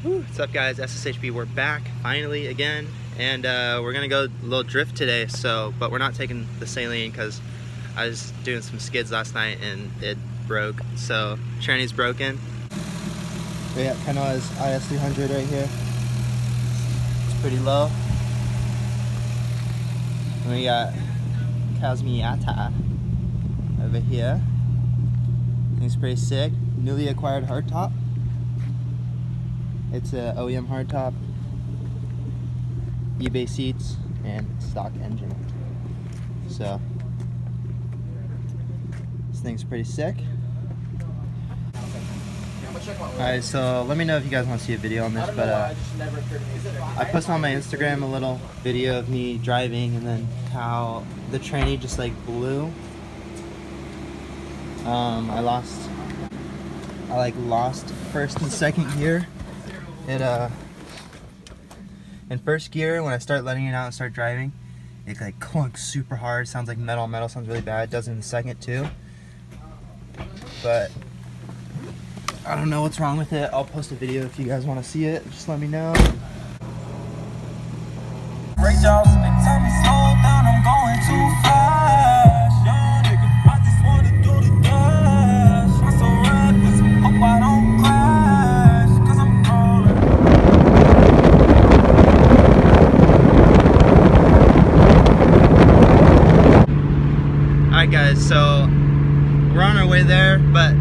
What's up, guys? SSHB, we're back finally again, and we're gonna go a little drift today. But we're not taking the Saleen because I was doing some skids last night and it broke. So tranny's broken. We got Kanoa's IS300 right here. It's pretty low. And we got Kazmiata over here. It's pretty sick. Newly acquired hardtop. It's a OEM hardtop, eBay seats, and stock engine. So this thing's pretty sick. Alright, so let me know if you guys want to see a video on this, but I posted on my Instagram a little video of me driving and then how the tranny just like blew. I lost first and second gear. In first gear, when I start letting it out and start driving, it like clunks super hard, sounds like metal. Metal sounds really bad. It does in the second too. But I don't know what's wrong with it. I'll post a video if you guys want to see it. Just let me know. Great job. Tell me slow down, I'm going too fast. Young nigga, I just wanna do the dash. I'm so reckless, hope I don't crash, cause I'm crawling. Alright guys, so we're on our way there, but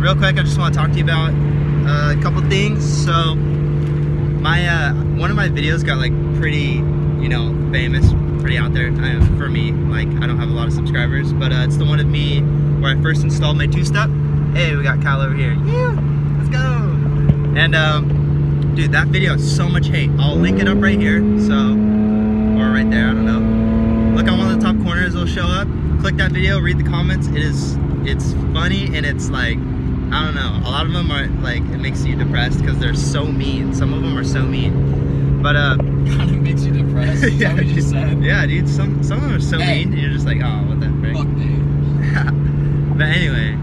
real quick, I just want to talk to you about a couple things. So my one of my videos got like pretty, you know, famous, pretty out there for me. Like, I don't have a lot of subscribers, but it's the one of me where I first installed my two-step. Hey, we got Kyle over here. Yeah, let's go. And dude, that video has so much hate. I'll link it up right here, so, or right there, I don't know. Look on one of the top corners, it'll show up. Click that video, read the comments. It's funny, and it's like, I don't know, a lot of them are like, it makes you depressed because they're so mean. Some of them are so mean, but kind of makes you depressed. Is that what you said? Yeah, dude, some of them are so mean, and you're just like, oh, what the frick. Fuck me. But anyway,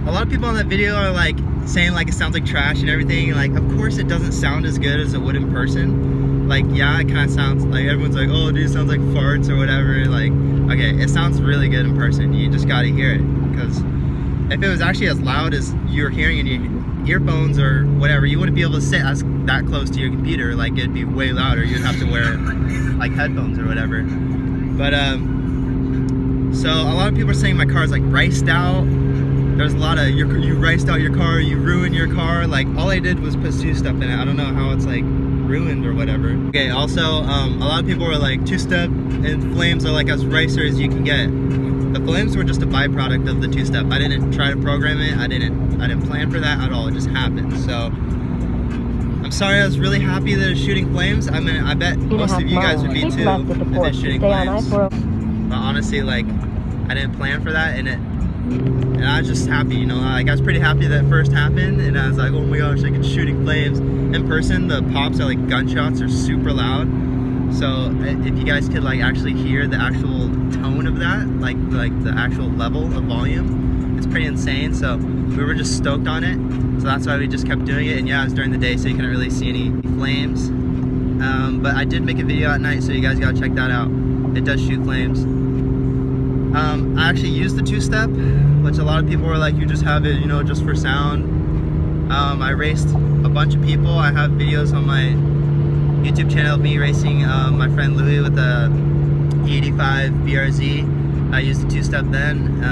a lot of people on that video are like saying like it sounds like trash and everything, and like, of course it doesn't sound as good as it would in person. Like, yeah, it kind of sounds like, everyone's like, oh dude, it sounds like farts or whatever. Like, okay, it sounds really good in person. You just gotta hear it, because if it was actually as loud as you're hearing in your earphones or whatever, you wouldn't be able to sit that close to your computer. Like, it'd be way louder. You'd have to wear like headphones or whatever. But so a lot of people are saying my car is like riced out. There's a lot of you riced out your car, you ruined your car. Like, all I did was put two-step in it. I don't know how it's like ruined or whatever. Okay, also a lot of people were like, two-step and flames are like as ricer as you can get. The flames were just a byproduct of the two-step. I didn't try to program it. I didn't plan for that at all. It just happened. So I'm sorry. I was really happy that it's shooting flames. I mean, I bet most of you guys would be too if it's shooting flames. But honestly, like, I didn't plan for that, and I was just happy. You know, like, I was pretty happy that it first happened, and I was like, oh my gosh, like, it's shooting flames. In person, the pops are like gunshots are super loud. So if you guys could like actually hear the actual tone of that, like the actual level of volume, it's pretty insane. So we were just stoked on it. So that's why we just kept doing it. And yeah, it was during the day, so you couldn't really see any flames. But I did make a video at night, so you guys gotta check that out. It does shoot flames. I actually used the two-step, which a lot of people were like, you just have it, you know, just for sound. I raced a bunch of people. I have videos on my YouTube channel of me racing my friend Louis with a E85 BRZ. I used the two-step then.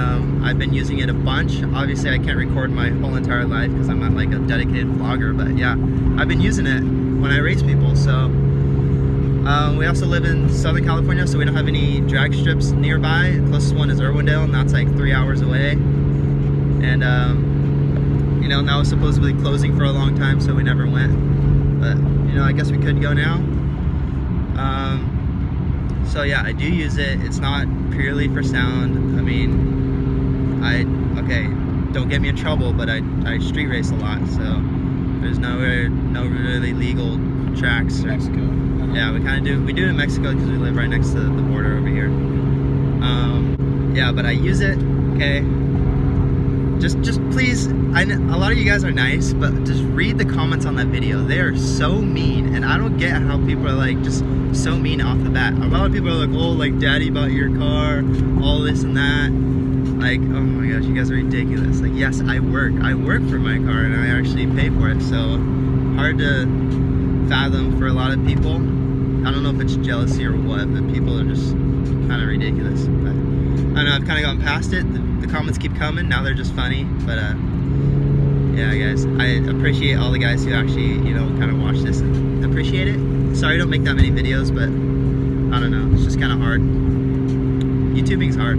I've been using it a bunch. Obviously I can't record my whole entire life because I'm not like a dedicated vlogger, but yeah, I've been using it when I race people. So we also live in Southern California, so we don't have any drag strips nearby. The closest one is Irwindale, and that's like 3 hours away. And you know, now it's supposedly closing for a long time, so we never went. But you know, I guess we could go now. So yeah, I do use it. It's not purely for sound. I mean, okay, don't get me in trouble, but I street race a lot, so there's no really legal tracks. Mexico. Yeah, we kind of do. We do it in Mexico because we live right next to the border over here. Yeah, but I use it. Okay. Just please a lot of you guys are nice, but just read the comments on that video. They are so mean, and I don't get how people are like just so mean off the bat. A lot of people are like, oh, like daddy bought your car, all this and that. Like, oh my gosh, you guys are ridiculous. Like, yes, I work for my car, and I actually pay for it. So hard to fathom for a lot of people. I don't know if it's jealousy or what, but people are just kind of ridiculous. But I don't know, I've kind of gotten past it. The comments keep coming, now they're just funny. But yeah, guys, I appreciate all the guys who actually, you know, kind of watch this and appreciate it. Sorry I don't make that many videos, but I don't know, it's just kind of hard. YouTubing's hard.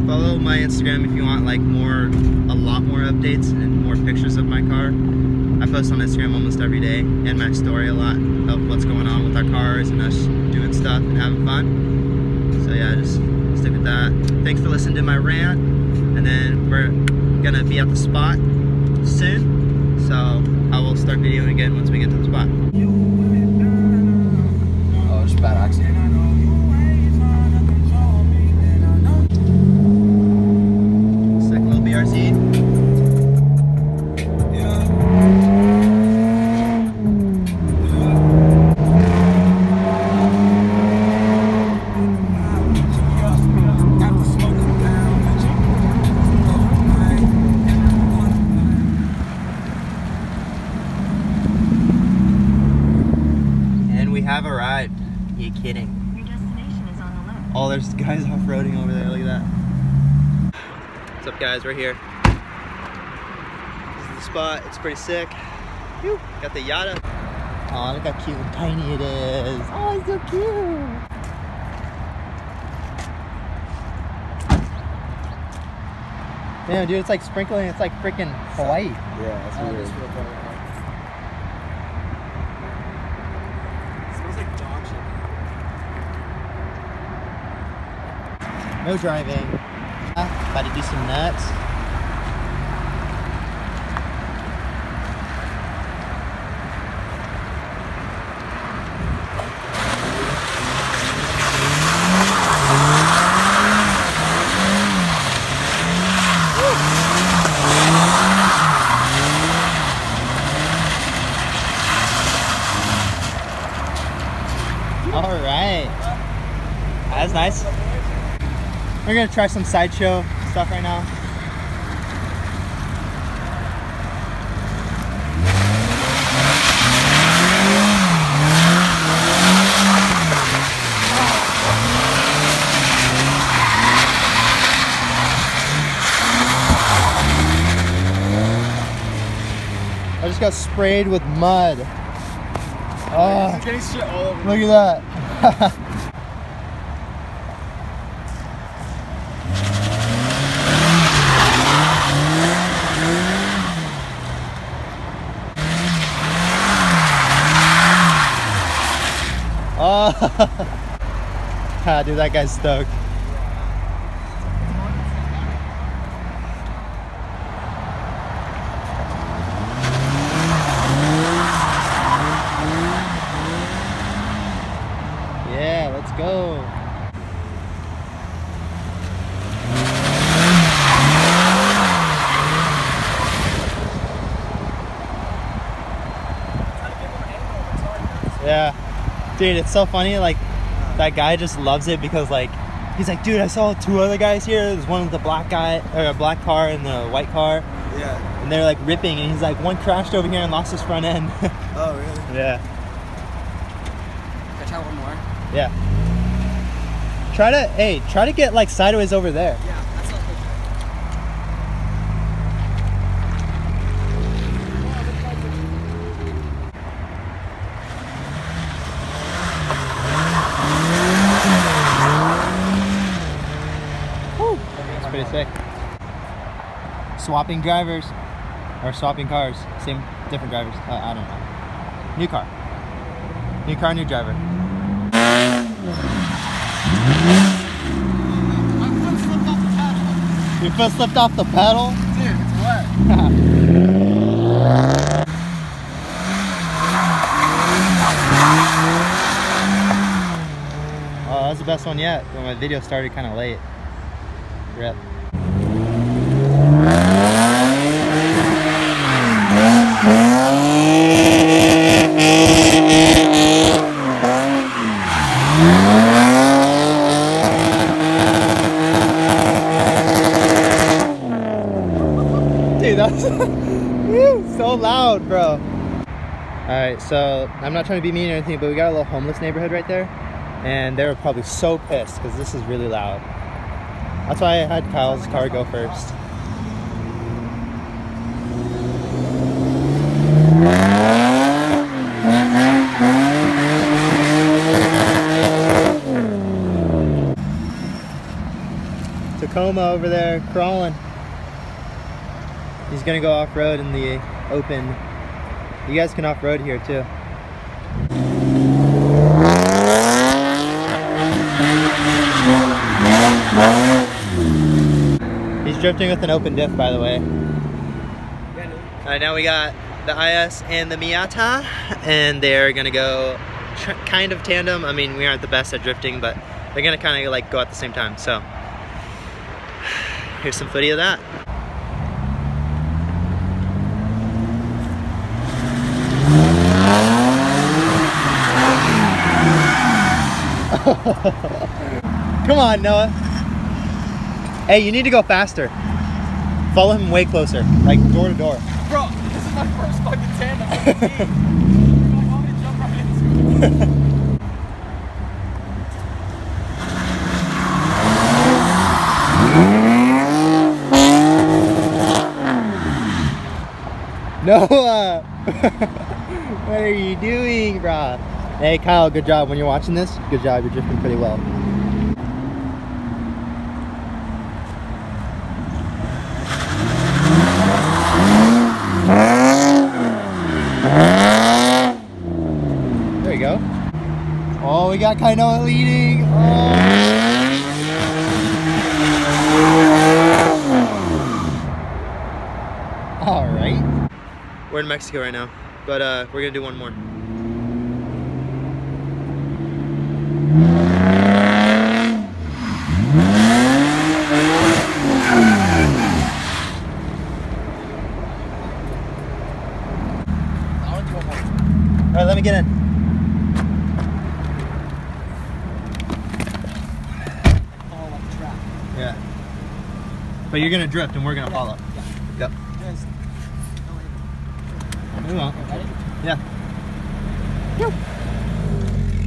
Follow my Instagram if you want like a lot more updates and more pictures of my car. I post on Instagram almost every day, and my story a lot of what's going on with our cars and us doing stuff and having fun. So yeah, just stick with that. Thanks for listening to my rant, and then we're gonna be at the spot soon. So I will start videoing again once we get to the spot. Oh, just a bad accident. Sick little BRC. Have arrived. Are you kidding? Your destination is on the left. Oh, there's guys off-roading over there. Look at that. What's up, guys? We're here. This is the spot. It's pretty sick. Whew. Got the Yada. Oh, look how cute and tiny it is. Oh, it's so cute. Damn, dude, it's like sprinkling. It's like freaking Hawaii. Yeah, that's weird. No driving. About to do some nuts. All right. That's nice. We're gonna try some sideshow stuff right now. I just got sprayed with mud. Oh, I'm getting shit all over. look at that. Oh, dude, that guy's stoked. Yeah, let's go. Yeah. Dude, it's so funny, like, that guy just loves it because, like, he's like, dude, I saw two other guys here. There's one with the black guy, or a black car and the white car. Yeah. And they're, like, ripping, and he's like, one crashed over here and lost his front end. Oh, really? Yeah. Can I try one more? Yeah. Try to get, like, sideways over there. Yeah, that's not good. It's pretty sick. Swapping drivers or swapping cars, different drivers. I don't know. New car, new driver. Your foot slipped off the pedal? Dude, it's wet. Oh, that was the best one yet. But my video started kind of late. Rip. So loud, bro. Alright, so I'm not trying to be mean or anything, but we got a little homeless neighborhood right there. And they were probably so pissed because this is really loud. That's why I had Kyle's car go first. Tacoma over there crawling. He's gonna go off-road in the open. You guys can off-road here too. He's drifting with an open diff, by the way. Alright, now we got the IS and the Miata, and they're gonna go kind of tandem. I mean, we aren't the best at drifting, but they're gonna kind of like go at the same time. So here's some footage of that. Come on, Noah. Hey, you need to go faster. Follow him way closer, like door to door. Bro, this is my first fucking tandem. What do you mean? You're like, want me to jump right into it? Noah! What are you doing, brah? Hey, Kyle, good job. When you're watching this, good job. You're drifting pretty well. There you go. Oh, we got Kainoa leading. Oh. All right. We're in Mexico right now, but we're gonna do one more. All right, let me get in. Oh, like a trap. Yeah. But you're gonna drift and we're gonna follow. Yeah. Yep. Yes. We won't. Ready? Yeah. Yo.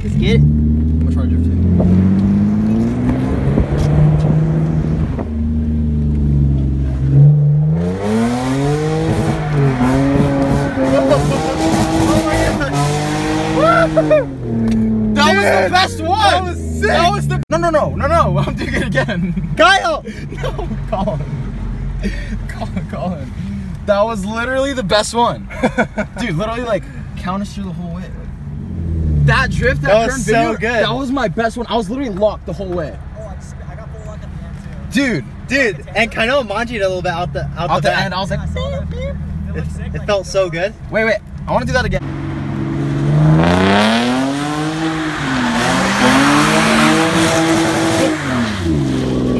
Let's get it. I'm gonna try to drift too. That was the best one! That was sick! That was the... No, I'm doing it again. Kyle! No, Colin. That was literally the best one. Dude, literally like count us through the whole way. That drift, that was turn so video, good. that was my best one. I was literally locked the whole way. Oh, I got full lock at the end too. Dude, And Kainoa manjied a little bit out the back. end, I was like, I saw that. It looked sick. It felt so good. wait, I want to do that again.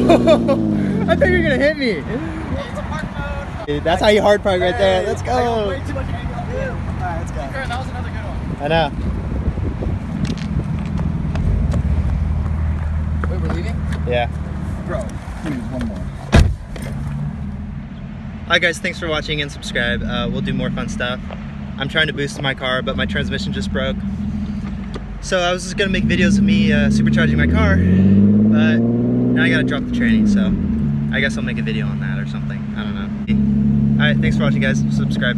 I thought you were gonna hit me. It's a park mode. Dude, that's how you hard park right there. Let's I got go. way too much angle up here. Alright, let's go. That was another good one. I know. Wait, we're leaving? Yeah. Bro, please, one more. Alright guys, thanks for watching and subscribe. We'll do more fun stuff. I'm trying to boost my car, but my transmission just broke. So I was just gonna make videos of me supercharging my car, but now I gotta drop the training, so I guess I'll make a video on that or something. I don't know. Alright, thanks for watching guys. Subscribe.